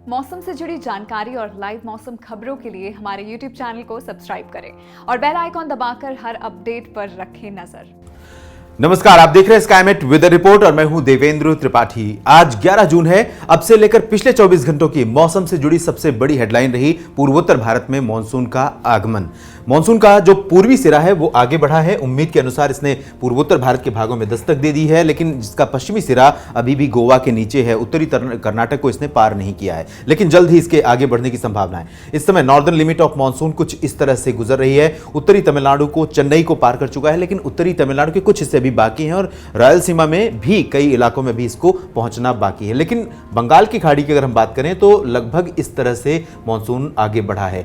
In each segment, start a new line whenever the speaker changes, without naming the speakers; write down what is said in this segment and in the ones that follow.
मौसम से जुड़ी जानकारी और लाइव मौसम खबरों के लिए हमारे YouTube चैनल को सब्सक्राइब करें और बेल आइकॉन दबाकर हर अपडेट पर रखें नजर।
नमस्कार, आप देख रहे हैं स्काईमेट वेदर रिपोर्ट और मैं हूं देवेंद्र त्रिपाठी। आज 11 जून है। अब से लेकर पिछले 24 घंटों की मौसम से जुड़ी सबसे बड़ी हेडलाइन रही पूर्वोत्तर भारत में मानसून का आगमन। मानसून का जो पूर्वी सिरा है वो आगे बढ़ा है। उम्मीद के अनुसार इसने पूर्वोत्तर भारत के भागों में दस्तक दे दी है, लेकिन जिसका पश्चिमी सिरा अभी भी गोवा के नीचे है। उत्तरी कर्नाटक को इसने पार नहीं किया है, लेकिन जल्द ही इसके आगे बढ़ने की संभावना है। इस समय नॉर्दर्न लिमिट ऑफ मानसून कुछ इस तरह से गुजर रही है। उत्तरी तमिलनाडु को, चेन्नई को पार कर चुका है, लेकिन उत्तरी तमिलनाडु के कुछ हिस्से भी बाकी हैं और रायलसीमा में भी कई इलाकों में भी इसको पहुंचना बाकी है। लेकिन बंगाल की खाड़ी की अगर हम बात करें तो लगभग इस तरह से मानसून आगे बढ़ा है।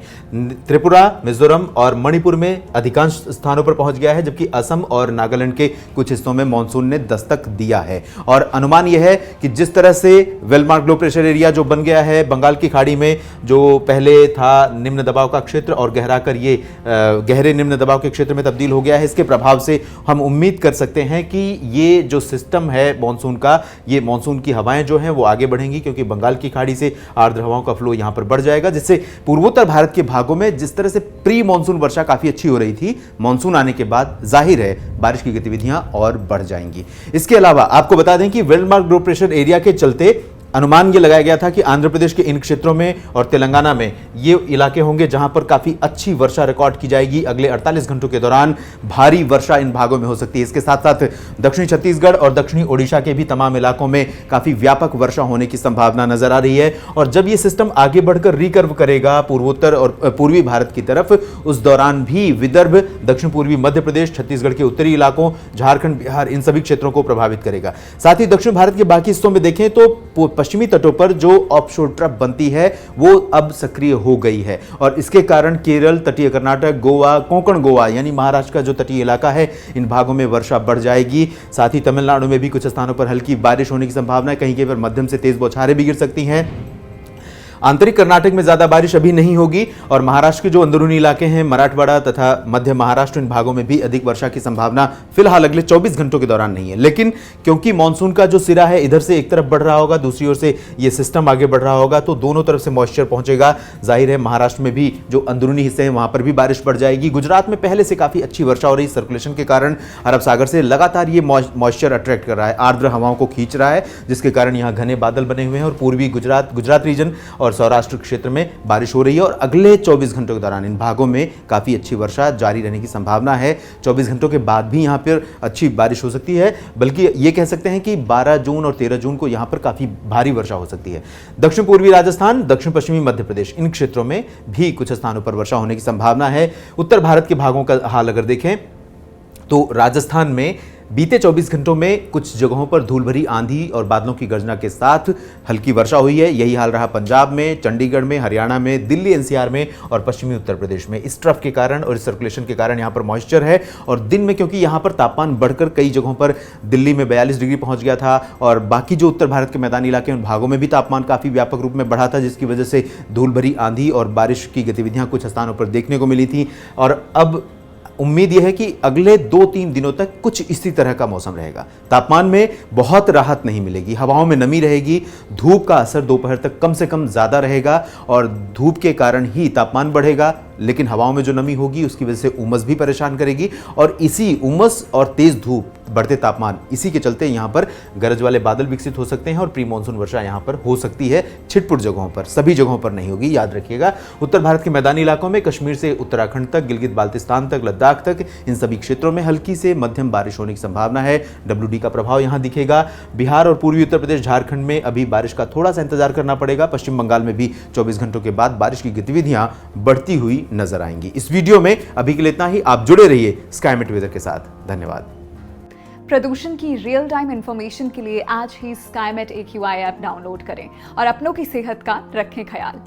त्रिपुरा, मिजोरम और मणिपुर में अधिकांश स्थानों पर पहुंच गया है, जबकि असम और नागालैंड के कुछ हिस्सों में मानसून ने दस्तक दिया है। और अनुमान यह है कि जिस तरह से वेलमार्क लो प्रेशर एरिया जो बन गया है बंगाल की खाड़ी में, जो पहले था निम्न दबाव का क्षेत्र और गहराकर ये गहरे निम्न दबाव के क्षेत्र में तब्दील हो गया है, इसके प्रभाव से हम उम्मीद कर सकते हैं कि ये जो सिस्टम है मानसून का, ये मानसून की हवाएं जो हैं वो आगे बढ़ेंगी, क्योंकि बंगाल की खाड़ी से आर्द्र हवाओं का फ्लो यहां पर बढ़ जाएगा, जिससे पूर्वोत्तर भारत के भागों में जिस तरह से प्री मानसून वर्षा काफी अच्छी हो रही थी, मानसून आने के बाद जाहिर है बारिश की गतिविधियां और बढ़ जाएंगी। इसके अलावा आपको बता दें कि वेलमार्क लो प्रेशर एरिया के चलते अनुमान यह लगाया गया था कि आंध्र प्रदेश के इन क्षेत्रों में और तेलंगाना में ये इलाके होंगे जहां पर काफी अच्छी वर्षा रिकॉर्ड की जाएगी। अगले 48 घंटों के दौरान भारी वर्षा इन भागों में हो सकती है। इसके साथ साथ दक्षिणी छत्तीसगढ़ और दक्षिणी ओडिशा के भी तमाम इलाकों में काफी व्यापक वर्षा होने की संभावना नजर आ रही है। और जब ये सिस्टम आगे बढ़कर रिकर्व करेगा पूर्वोत्तर और पूर्वी भारत की तरफ, उस दौरान भी विदर्भ, दक्षिण पूर्वी मध्य प्रदेश, छत्तीसगढ़ के उत्तरी इलाकों, झारखंड, बिहार, इन सभी क्षेत्रों को प्रभावित करेगा। साथ ही दक्षिण भारत के बाकी हिस्सों में देखें तो पश्चिमी तटों पर जो ऑफशोर ट्रफ बनती है वो अब सक्रिय हो गई है और इसके कारण केरल, तटीय कर्नाटक, गोवा, कोंकण गोवा यानी महाराष्ट्र का जो तटीय इलाका है, इन भागों में वर्षा बढ़ जाएगी। साथ ही तमिलनाडु में भी कुछ स्थानों पर हल्की बारिश होने की संभावना है, कहीं कहीं पर मध्यम से तेज बौछारें भी गिर सकती हैं। आंतरिक कर्नाटक में ज्यादा बारिश अभी नहीं होगी और महाराष्ट्र के जो अंदरूनी इलाके हैं, मराठवाड़ा तथा मध्य महाराष्ट्र, इन भागों में भी अधिक वर्षा की संभावना फिलहाल अगले 24 घंटों के दौरान नहीं है। लेकिन क्योंकि मानसून का जो सिरा है इधर से एक तरफ बढ़ रहा होगा, दूसरी ओर से ये सिस्टम आगे बढ़ रहा होगा, तो दोनों तरफ से मॉइस्चर पहुंचेगा। जाहिर है महाराष्ट्र में भी जो अंदरूनी हिस्से हैं वहां पर भी बारिश बढ़ जाएगी। गुजरात में पहले से काफी अच्छी वर्षा हो रही, सर्कुलेशन के कारण अरब सागर से लगातार ये मॉइस्चर अट्रैक्ट कर रहा है, आर्द्र हवाओं को खींच रहा है, जिसके कारण यहाँ घने बादल बने हुए हैं और पूर्वी गुजरात रीजन और सौराष्ट्र क्षेत्र में बारिश हो रही है। और अगले 24 घंटों के दौरान इन भागों में काफी अच्छी वर्षा जारी रहने की संभावना है। 24 घंटों के बाद भी यहां पर अच्छी बारिश हो सकती है, बल्कि ये कह सकते हैं कि 12 जून और 13 जून को यहां पर काफी भारी वर्षा हो सकती है। दक्षिण पूर्वी राजस्थान, दक्षिण पश्चिमी मध्य प्रदेश, इन क्षेत्रों में भी कुछ स्थानों पर वर्षा होने की संभावना है। उत्तर भारत के भागों का हाल अगर देखें तो राजस्थान में बीते 24 घंटों में कुछ जगहों पर धूल भरी आंधी और बादलों की गर्जना के साथ हल्की वर्षा हुई है। यही हाल रहा पंजाब में, चंडीगढ़ में, हरियाणा में, दिल्ली एनसीआर में और पश्चिमी उत्तर प्रदेश में। इस ट्रफ के कारण और इस सर्कुलेशन के कारण यहाँ पर मॉइस्चर है और दिन में क्योंकि यहाँ पर तापमान बढ़कर कई जगहों पर दिल्ली में 42 डिग्री पहुंच गया था और बाकी जो उत्तर भारत के मैदानी इलाके उन भागों में भी तापमान काफी व्यापक रूप में बढ़ा था, जिसकी वजह से धूल भरी आंधी और बारिश की गतिविधियां कुछ स्थानों पर देखने को मिली थी। और अब उम्मीद यह है कि अगले 2-3 दिनों तक कुछ इसी तरह का मौसम रहेगा। तापमान में बहुत राहत नहीं मिलेगी, हवाओं में नमी रहेगी, धूप का असर दोपहर तक कम से कम ज्यादा रहेगा और धूप के कारण ही तापमान बढ़ेगा, लेकिन हवाओं में जो नमी होगी उसकी वजह से उमस भी परेशान करेगी और इसी उमस और तेज धूप, बढ़ते तापमान, इसी के चलते यहां पर गरज वाले बादल विकसित हो सकते हैं और प्री मानसून वर्षा यहां पर हो सकती है। छिटपुट जगहों पर, सभी जगहों पर नहीं होगी, याद रखिएगा। उत्तर भारत के मैदानी इलाकों में कश्मीर से उत्तराखंड तक, गिलगित बाल्टिस्तान तक, लद्दाख तक, इन सभी क्षेत्रों में हल्की से मध्यम बारिश होने की संभावना है। WD का प्रभाव यहां दिखेगा। बिहार और पूर्वी उत्तर प्रदेश, झारखंड में अभी बारिश का थोड़ा सा इंतजार करना पड़ेगा। पश्चिम बंगाल में भी 24 घंटों के बाद बारिश की गतिविधियां बढ़ती हुई नजर आएंगी। इस वीडियो में अभी के लिए इतना ही। आप जुड़े रहिए स्काईमेट वेदर के साथ। धन्यवाद।
प्रदूषण की रियल टाइम इंफॉर्मेशन के लिए आज ही स्काईमेट AQI ऐप डाउनलोड करें और अपनों की सेहत का रखें ख्याल।